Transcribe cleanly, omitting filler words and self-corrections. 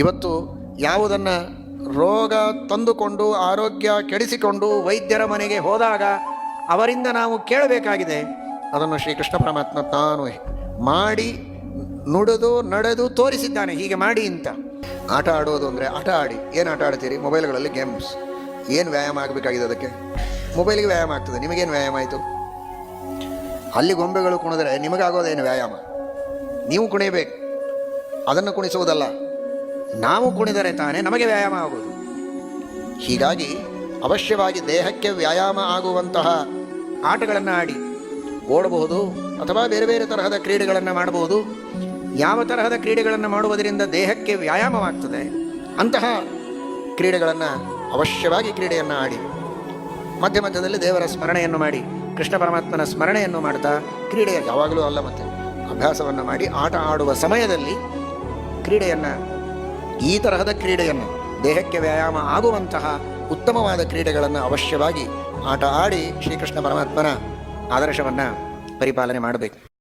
ಇವತ್ತು ಯಾವುದನ್ನು ರೋಗ ತಂದುಕೊಂಡು ಆರೋಗ್ಯ ಕೆಡಿಸಿಕೊಂಡು ವೈದ್ಯರ ಮನೆಗೆ ಹೋದಾಗ ಅವರಿಂದ ನಾವು ಕೇಳಬೇಕಾಗಿದೆ, ಅದನ್ನು ಶ್ರೀಕೃಷ್ಣ ಪರಮಾತ್ಮ ತಾನು ಮಾಡಿ ನುಡಿದು ನಡೆದು ತೋರಿಸಿದ್ದಾನೆ, ಹೀಗೆ ಮಾಡಿ ಅಂತ. ಆಟ ಆಡೋದು ಅಂದರೆ ಆಟ ಆಡಿ. ಏನು ಆಟ ಆಡ್ತೀರಿ? ಮೊಬೈಲ್ಗಳಲ್ಲಿ ಗೇಮ್ಸ್. ಏನು ವ್ಯಾಯಾಮ ಆಗಬೇಕಾಗಿದೆ ಅದಕ್ಕೆ? ಮೊಬೈಲಿಗೆ ವ್ಯಾಯಾಮ ಆಗ್ತದೆ, ನಿಮಗೇನು ವ್ಯಾಯಾಮ ಆಯಿತು? ಅಲ್ಲಿ ಗೊಂಬೆಗಳು ಕುಣಿದ್ರೆ ನಿಮಗಾಗೋದೇನು ವ್ಯಾಯಾಮ? ನೀವು ಕುಣಿಬೇಕು, ಅದನ್ನು ಕುಣಿಸುವುದಲ್ಲ. ನಾವು ಕುಣಿದರೆ ತಾನೇ ನಮಗೆ ವ್ಯಾಯಾಮ ಆಗುವುದು. ಹೀಗಾಗಿ ಅವಶ್ಯವಾಗಿ ದೇಹಕ್ಕೆ ವ್ಯಾಯಾಮ ಆಗುವಂತಹ ಆಟಗಳನ್ನು ಆಡಿ ಓಡಬಹುದು, ಅಥವಾ ಬೇರೆ ಬೇರೆ ತರಹದ ಕ್ರೀಡೆಗಳನ್ನು ಮಾಡಬಹುದು. ಯಾವ ತರಹದ ಕ್ರೀಡೆಗಳನ್ನು ಮಾಡುವುದರಿಂದ ದೇಹಕ್ಕೆ ವ್ಯಾಯಾಮವಾಗ್ತದೆ ಅಂತಹ ಕ್ರೀಡೆಗಳನ್ನು ಅವಶ್ಯವಾಗಿ ಕ್ರೀಡೆಯನ್ನು ಆಡಿ, ಮಧ್ಯ ಮಧ್ಯದಲ್ಲಿ ದೇವರ ಸ್ಮರಣೆಯನ್ನು ಮಾಡಿ, ಕೃಷ್ಣ ಪರಮಾತ್ಮನ ಸ್ಮರಣೆಯನ್ನು ಮಾಡ್ತಾ, ಕ್ರೀಡೆಯ ಯಾವಾಗಲೂ ಅಲ್ಲ, ಮತ್ತು ಅಭ್ಯಾಸವನ್ನು ಮಾಡಿ ಆಟ ಆಡುವ ಸಮಯದಲ್ಲಿ ಕ್ರೀಡೆಯನ್ನು, ಈ ತರಹದ ಕ್ರೀಡೆಯನ್ನು, ದೇಹಕ್ಕೆ ವ್ಯಾಯಾಮ ಆಗುವಂತಹ ಉತ್ತಮವಾದ ಕ್ರೀಡೆಗಳನ್ನು ಅವಶ್ಯವಾಗಿ ಆಟ ಆಡಿ ಶ್ರೀಕೃಷ್ಣ ಪರಮಾತ್ಮನ ಆದರ್ಶವನ್ನು ಪರಿಪಾಲನೆ ಮಾಡಬೇಕು.